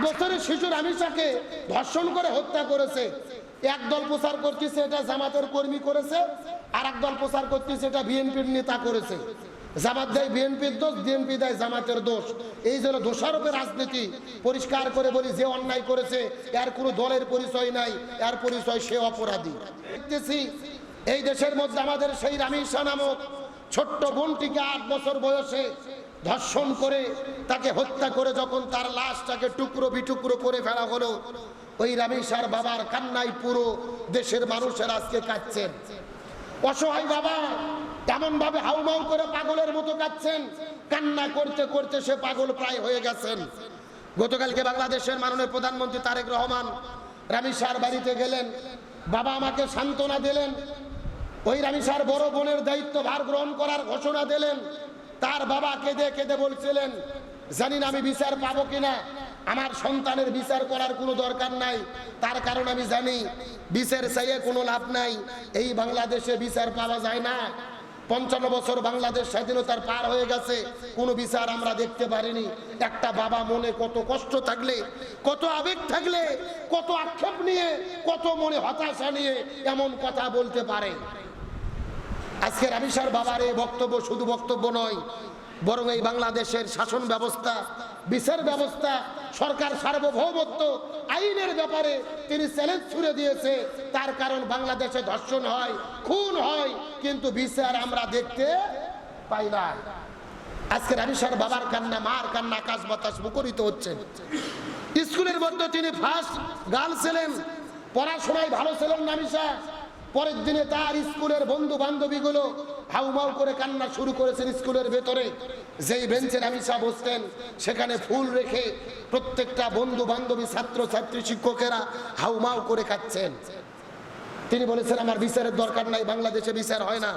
বছরের শিশু রামিসাকে ধর্ষণ করে হত্যা করেছে। একদল প্রচার করতেছে এটা জামাতের কর্মী করেছে, আর একদল প্রচার করতেছে এটা বিএনপির নেতা করেছে। জামাত দেয় বিএনপির দোষ, বিএনপি দেয় জামাতের দোষ। এই জন্য দোষারোপের রাজনীতি। পরিষ্কার করে বলি, যে অন্যায় করেছে এর কোনো দলের পরিচয় নাই, এর পরিচয় সে অপরাধী। দেখতেছি এই দেশের মধ্যে আমাদের সেই রামিসা নামক ছোট্ট বোনটিকে 8 বছর বয়সে ধর্ষণ করে তাকে হত্যা করে যখন তার লাশটাকে টুকরো বিটুকরো করে ফেলা হলো, ওই রামিসার বাবার কান্নায় পুরো দেশের মানুষের আজকে কাঁদছেন। অসহায় বাবা তেমন ভাবে হাউমাউ করে পাগলের মতো কাঁদছেন, কান্না করতে করতে সে পাগল প্রায় হয়ে গেছেন। গতকালকে বাংলাদেশের মাননীয় প্রধানমন্ত্রী তারেক রহমান রামিসার বাড়িতে গেলেন, বাবা আমাকে সান্ত্বনা দিলেন, ওই রামিসার বড় বোনের দায়িত্ব ভার গ্রহণ করার ঘোষণা দিলেন। তার বাবা কেঁদে কেঁদে বলছিলেন, জানি না আমি বিচার পাবো কিনা, আমার সন্তানের বিচার করার কোনো দরকার নাই, তার কারণ আমি জানি বিচার চাইয়ে কোনো লাভ নাই, এই বাংলাদেশে বিচার পাওয়া যায় না। 55 বছর বাংলাদেশ স্বাধীনতার পার হয়ে গেছে, কোনো বিচার আমরা দেখতে পারিনি। একটা বাবা মনে কত কষ্ট থাকলে, কত আবেগ থাকলে, কত আক্ষেপ নিয়ে, কত মনে হতাশা নিয়ে এমন কথা বলতে পারে। আজকে রামিসার বাবার এই বক্তব্য শুধু বক্তব্য নয়, বরং এই বাংলাদেশের শাসন ব্যবস্থা, বিচার ব্যবস্থা, সরকার সার্বভৌমত্ব, আইনের ব্যাপারে তিনি চ্যালেঞ্জ ছুড়ে দিয়েছে। তার কারণ বাংলাদেশে ধর্ষণ হয়, খুন হয়, কিন্তু বিচার আমরা দেখতে পাই না। আজকে রামিসার বাবার কান্না, মার কান্না আকাশ বাতাস মুখরিত হচ্ছে। স্কুলের মধ্যে তিনি ফার্স্ট গার্ল ছিলেন, পড়াশোনায় ভালো ছিলেন রামিসা। পরের দিনে তার স্কুলের বন্ধু বান্ধবীগুলো হাউমাউ করে কান্না শুরু করেছেন স্কুলের ভেতরে। যেই বেঞ্চে রামিসা বসতেন সেখানে ফুল রেখে প্রত্যেকটা বন্ধু বান্ধবী, ছাত্র ছাত্রী, শিক্ষকেরা হাউমাউ করে কাঁদছেন। তিনি বলেছেন আমার বিচারের দরকার নাই, বাংলাদেশে বিচার হয় না।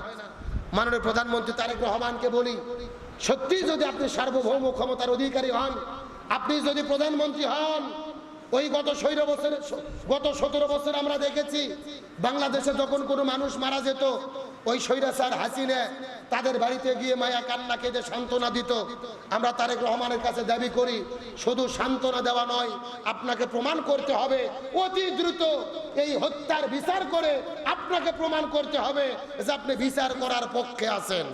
মাননীয় প্রধানমন্ত্রী তারেক রহমানকে বলি, সত্যি যদি আপনি সার্বভৌম ক্ষমতার অধিকারী হন, আপনি যদি প্রধানমন্ত্রী হন, ওই গত 17 বছর আমরা দেখেছি বাংলাদেশে যখন কোনো মানুষ মারা যেত, ওই স্বৈরাচার হাসিনা তাদের বাড়িতে গিয়ে মায়া কান্না কেঁদে সান্ত্বনা দিত। আমরা তারেক রহমানের কাছে দাবি করি, শুধু সান্ত্বনা দেওয়া নয়, আপনাকে প্রমাণ করতে হবে অতি দ্রুত এই হত্যার বিচার করে আপনাকে প্রমাণ করতে হবে যে আপনি বিচার করার পক্ষে আছেন।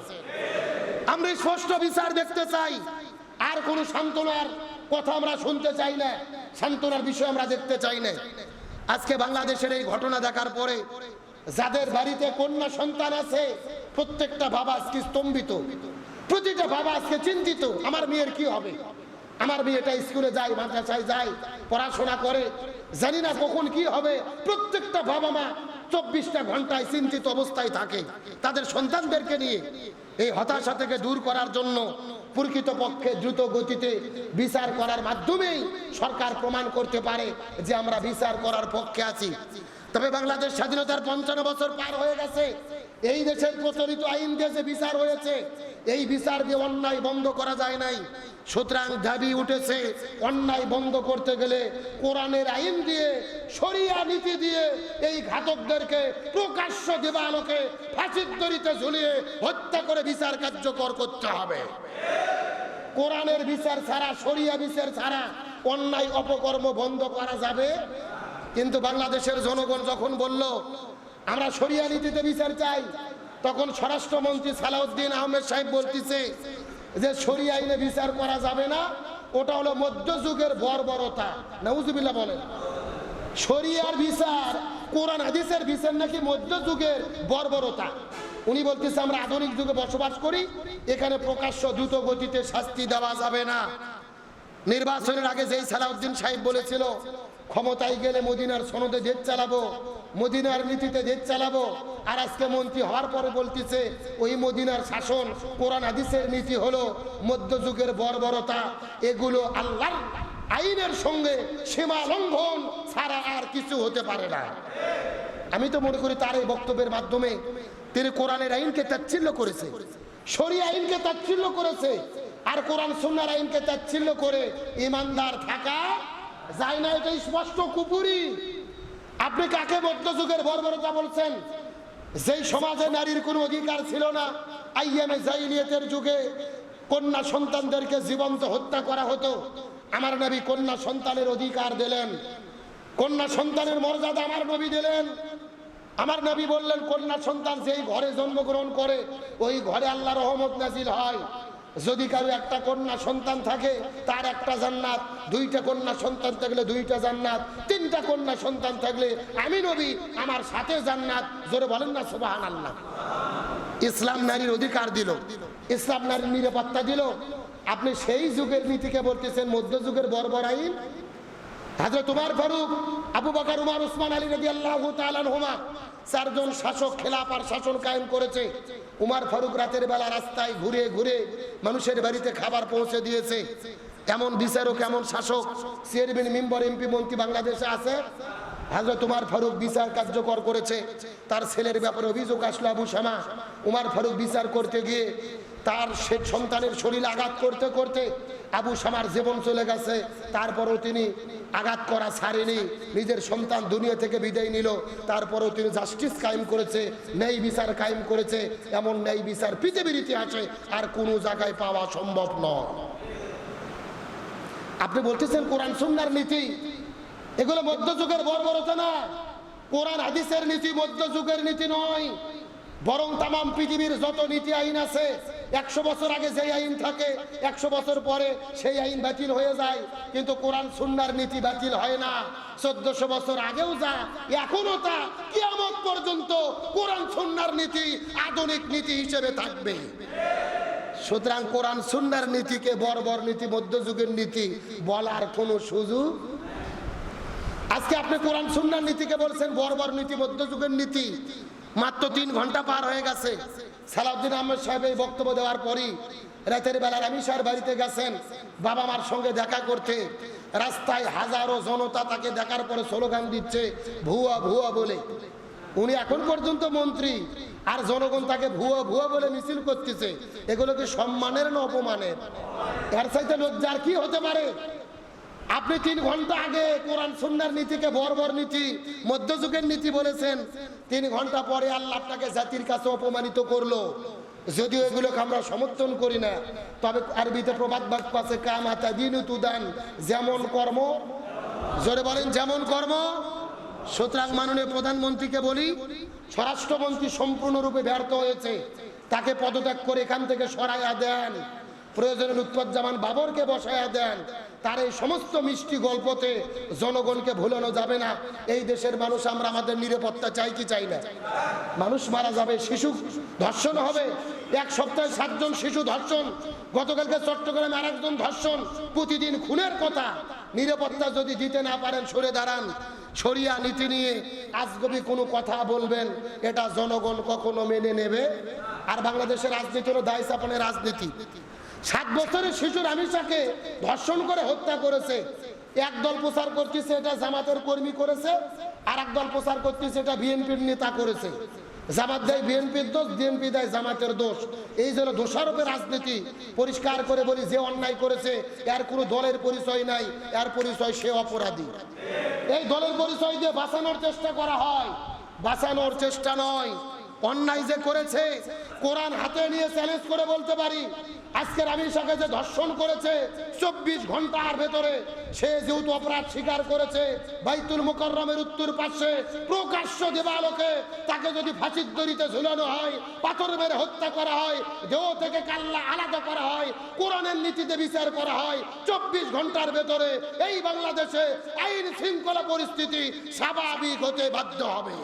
আমরা স্পষ্ট বিচার দেখতে চাই, আর কোনো সান্ত্বনার কথা আমরা শুনতে চাই না, সান্ত্বনার বিষয় আমরা দেখতে চাই না। আজকে বাংলাদেশের এই ঘটনা দেখার পরে যাদের বাড়িতে কন্যা সন্তান আছে, প্রত্যেকটা বাবা আজকে স্তম্ভিত, প্রতিটা বাবা আজকে চিন্তিত, আমার মেয়ের কি হবে, আমার মেয়েটা স্কুলে যায়, মাদ্রাসায় যায়, পড়াশোনা করে, জানি না কখন কি হবে। প্রত্যেকটা বাবা মা 24টা ঘন্টায় চিন্তিত অবস্থায় থাকে তাদের সন্তানদেরকে নিয়ে। এই হতাশা থেকে দূর করার জন্য প্রকৃতপক্ষে দ্রুত গতিতে বিচার করার মাধ্যমেই সরকার প্রমাণ করতে পারে যে আমরা বিচার করার পক্ষে আছি। তবে বাংলাদেশ স্বাধীনতার 55 বছর পার হয়ে গেছে, এই দেশের প্রচলিত আইন দিয়ে যে বিচার হয়েছে, এই বিচার দিয়ে অন্যায় বন্ধ করা যায় নাই। সুতরাং দাবি উঠেছে, অন্যায় বন্ধ করতে গেলে কোরআনের আইন দিয়ে, শরিয়া নীতি দিয়ে এই ঘাতকদেরকে প্রকাশ্য দিবালোকে ফাঁসির দড়িতে ঝুলিয়ে হত্যা করে বিচার কার্যকর করতে হবে। কোরআনের বিচার ছাড়া, শরিয়া বিচার ছাড়া অন্যায় অপকর্ম বন্ধ করা যাবে। কিন্তু বাংলাদেশের জনগণ যখন বলল আমরা শরিয়া নীতিতে বিচার চাই, তখন স্বরাষ্ট্রমন্ত্রী সালাউদ্দিন আহমেদ সাহেব বলতেছে যে শরিয়া আইনে বিচার করা যাবে না, ওটা হলো মধ্যযুগের বর্বরতা। নাউজুবিল্লাহ বলেন। শরিয়ার বিচার, কোরআন হাদিসের বিচার নাকি মধ্যযুগের বর্বরতা। উনি বলতেছে আমরা আধুনিক যুগে বসবাস করি, এখানে প্রকাশ্য দ্রুত গতিতে শাস্তি দেওয়া যাবে না। নির্বাচনের আগে যেই সালাউদ্দিন সাহেব বলেছিল ক্ষমতায় গেলে মদিনার সনদে দেশ চালাবো, মদিনার নীতিতে দেশ চালাবো, আর আজকে মন্ত্রী হওয়ার পরে বলতেছে ওই মদিনার শাসন, কোরআন হাদিসের নীতি হলো মধ্যযুগের বর্বরতা। এগুলো আল্লাহর আইনের সঙ্গে সীমা লঙ্ঘন ছাড়া আর কিছু হতে পারে না। আমি তো মনে করি তার এই বক্তব্যের মাধ্যমে তিনি কোরআনের আইনকে তাচ্ছিল্য করেছে, শরিয়া আইনকে তাচ্ছিল্য করেছে, আর কোরআন সুন্নাহর আইনকে তাচ্ছিল্য করে ইমানদার থাকা যায় না। এটা স্পষ্ট কুফরি। আপনি কাকে মধ্যযুগের বর্বরতা বলছেন? যেই সমাজে নারীর কোনো অধিকার ছিল না, আইয়ামে জাইলিয়াতের যুগে কন্যা সন্তানদেরকে জীবন্ত হত্যা করা হতো, আমার নবী কন্যা সন্তানের অধিকার দিলেন, কন্যা সন্তানের মর্যাদা আমার নবী দিলেন। আমার নবী বললেন, কন্যা সন্তান যেই ঘরে জন্মগ্রহণ করে ওই ঘরে আল্লাহর রহমত নাজিল হয়। যদি কারো একটা কন্যা সন্তান থাকে তার একটা জান্নাত, দুইটা কন্যা সন্তান থাকলে দুইটা জান্নাত, তিনটা কন্যা সন্তান থাকলে আমি নবী আমার সাথে জান্নাত। জোরে বলেন না সুবহানাল্লাহ। ইসলাম নারীর অধিকার দিল, ইসলাম নারীর নিরাপত্তা দিল। আপনি সেই যুগের নীতিকে বলতেছেন মধ্যযুগের বর্বর আইন। হযরত উমর ফারুক, আবু বকর, উমর, উসমান, আলী রাদিয়াল্লাহু তাআলা আনহুমা চারজন শাসক খেলাফার শাসন কায়েম করেছে। উমর ফারুক রাতের বেলা রাস্তায় ঘুরে ঘুরে মানুষের বাড়িতে খাবার পৌঁছে দিয়েছে। এমন বিচারক, এমন শাসক, চেয়ারম্যান, মেম্বার, এমপি, মন্ত্রী বাংলাদেশে আছে? হযরত উমর ফারুক বিচার কার্যকর করেছে। তার ছেলের ব্যাপারে অভিযোগ আসলো আবু শামা। উমর ফারুক বিচার করতে গিয়ে তার সন্তানের শরীরে আঘাত করতে করতে আবু শামার জীবন চলে গেছে। তারপরও তিনি আঘাত করা ছাড়েনি, নিজের সন্তান দুনিয়া থেকে বিদায় নিল। তারপরেও তিনি জাস্টিস কায়েম করেছে, ন্যায় বিচার কায়েম করেছে। এমন ন্যায় বিচার পৃথিবীর ইতিহাসে আর কোনো জায়গায় পাওয়া সম্ভব নয়। আপনি বলতেছেন কোরআন সুন্নাহর নীতি, এগুলো মধ্যযুগের বর্বরতা না। কোরআন হাদিসের নীতি মধ্যযুগের নীতি নয়, বরং তামাম পৃথিবীর যত নীতি আইন আছে 100 বছর আগে যে আইন থাকে 100 বছর পরে সেই আইন বাতিল হয়ে যায়, কিন্তু কোরআন সুন্নাহর নীতি বাতিল হয় না। 1400 বছর আগেও যা এখনো তা কিয়ামত পর্যন্ত কোরআন সুন্নাহর নীতি আধুনিক নীতি হিসেবে থাকবে। সুতরাং কোরআন সুন্নাহর নীতিকে বর্বর নীতি, মধ্যযুগের নীতি বলার কোনো সুযোগ। আজকে আপনি কোরআন সুন্নাহর নীতিকে বলছেন বর্বর নীতি, মধ্যযুগের নীতি। মাত্র 3 ঘন্টা পার হয়ে গেছে। সালাউদ্দিন আহমেদ সাহেব এই বক্তব্য দেওয়ার পরই রাতের বেলা রামি সাহের বাড়িতে গেছেন বাবা মার সঙ্গে দেখা করতে। রাস্তায় হাজারো জনতা তাকে দেখার পরে স্লোগান দিচ্ছে ভুয়া ভুয়া বলে। উনি এখন পর্যন্ত মন্ত্রী, আর জনগণ তাকে ভুয়া ভুয়া বলে মিছিল করতেছে। এগুলো কি সম্মানের না অপমানের? এর চাইতে লজ্জার কি হতে পারে? আপনি 3 ঘন্টা আগে কোরআন সুন্নাহর নীতিকে বর্বর নীতি, মধ্যযুগের নীতি বলেছেন। 3 ঘন্টা পরে আল্লাহ আপনাকে জাতির কাছে অপমানিত করলো। যদিও এগুলোকে আমরা সমর্থন করি না, তবে আরবিতে প্রবাদ বাক্য আছে কামাতা দিনু তুদান, যেমন কর্ম। জোরে বলেন যেমন কর্ম। সুতরাং মাননীয় প্রধানমন্ত্রীকে বলি, স্বরাষ্ট্রমন্ত্রী সম্পূর্ণরূপে ব্যর্থ হয়েছে, তাকে পদত্যাগ করে এখান থেকে সরাইয়া দেন। প্রয়োজনে লুৎফুজ্জামান বাবরকে বসাইয়া দেন। তার এই সমস্ত মিষ্টি গল্পতে জনগণকে ভুলানো যাবে না। এই দেশের মানুষ আমরা আমাদের নিরাপত্তা চাই কি চাই না? মানুষ মারা যাবে, শিশু ধর্ষণ হবে, 1 সপ্তাহে 7 জন শিশু ধর্ষণ, গতকালকে চট্টগ্রামে আরেকজন ধর্ষণ, প্রতিদিন খুনের কথা। নিরাপত্তা যদি দিতে না পারেন সরে দাঁড়ান। শরিয়া নীতি নিয়ে আজগবি কোনো কথা বলবেন, এটা জনগণ কখনো মেনে নেবে। আর বাংলাদেশের রাজনীতি হলো দায় চাপানের রাজনীতি। 7 বছরের শিশু রামিসাকে ধর্ষণ করে হত্যা করেছে। একদল প্রচার করতেছে এটা জামাতের কর্মী করেছে, আর একদল প্রচার করতেছে এটা বিএনপির নেতা করেছে। জামাত দেয় বিএনপির দোষ, বিএনপি দেয় জামাতের দোষ। এই জন্য দোষারোপের রাজনীতি। পরিষ্কার করে বলি, যে অন্যায় করেছে এর কোনো দলের পরিচয় নাই, এর পরিচয় সে অপরাধী। এই দলের পরিচয় দিয়ে বাঁচানোর চেষ্টা করা হয়, বাঁচানোর চেষ্টা নয়। অন্যায় যে করেছে কোরআন হাতে নিয়ে চ্যালেঞ্জ করে বলতে পারি, আজকে রামিসাকে যে ধর্ষণ করেছে 24 ঘন্টার ভেতরে সে যেহেতু অপরাধ স্বীকার করেছে, বাইতুল মুকাররমের উত্তর পাশে প্রকাশ্য দেবালোকে তাকে যদি ফাঁসির দড়িতে ঝুলানো হয়, পাথর মেরে হত্যা করা হয়, দেহ থেকে কাল্লা আলাদা করা হয়, কোরআনের নীতিতে বিচার করা হয়, 24 ঘন্টার ভেতরে এই বাংলাদেশে আইন শৃঙ্খলা পরিস্থিতি স্বাভাবিক হতে বাধ্য হবে।